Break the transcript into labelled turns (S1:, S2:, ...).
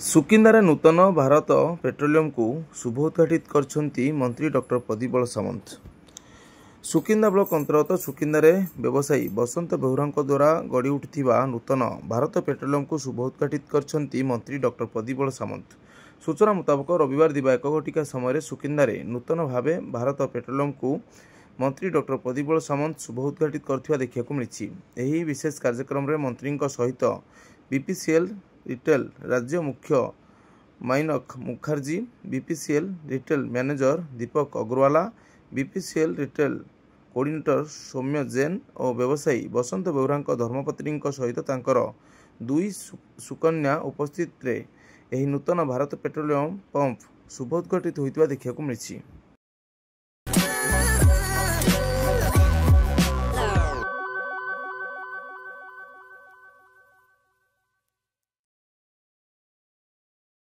S1: ସୁକିନ୍ଦାରେ ନୂତନ ଭାରତ ପେଟ୍ରୋଲିୟମକୁ ଶୁଭ ଉଦ୍ଘାଟିତ କରିଛନ୍ତି ମନ୍ତ୍ରୀ ଡକ୍ଟର ପ୍ରଦୀପ ସାମନ୍ତ। ସୁକିନ୍ଦା ବ୍ଲକ ଅନ୍ତର୍ଗତ ସୁକିନ୍ଦାରେ ବ୍ୟବସାୟୀ ବସନ୍ତ ବେହୁରାଙ୍କ ଦ୍ୱାରା ଗଢ଼ି ଉଠିଥିବା ନୂତନ ଭାରତ ପେଟ୍ରୋଲିୟମକୁ ଶୁଭ ଉଦ୍ଘାଟିତ କରିଛନ୍ତି ମନ୍ତ୍ରୀ ଡକ୍ଟର ପ୍ରଦୀପ ସାମନ୍ତ। ସୂଚନା ମୁତାବକ ରବିବାର ଦିବା 1 ଘଟିକା ସମୟରେ ସୁକିନ୍ଦାରେ ନୂତନ ଭାବେ ଭାରତ ପେଟ୍ରୋଲିୟମକୁ ମନ୍ତ୍ରୀ ଡକ୍ଟର ପ୍ରଦୀପ ସାମନ୍ତ ଶୁଭ ଉଦ୍ଘାଟିତ କରିଥିବା ଦେଖିବାକୁ ମିଳିଛି। ଏହି ବିଶେଷ କାର୍ଯ୍ୟକ୍ରମରେ ମନ୍ତ୍ରୀଙ୍କ ସହିତ ବିପିସିଏଲ ରିଟେଲ ରାଜ୍ୟ ମୁଖ୍ୟ Mainak Mukherjee, BPCL retail manager Deepak Agarwala, BPCL retail coordinator Soumya Jain ଓ ବ୍ୟବସାୟୀ ବସନ୍ତ ବେହୁରାଙ୍କ ଧର୍ମପତ୍ନୀଙ୍କ ସହିତ ତାଙ୍କର 2 ସୁକନ୍ୟା ଉପସ୍ଥିତିରେ ଏହି ନୂତନ ଭାରତ ପେଟ୍ରୋଲିୟମ ପମ୍ପ ଶୁଭ ଉଦ୍ଘାଟିତ ହୋଇଥିବା ଦେଖିବାକୁ ମିଳିଛି।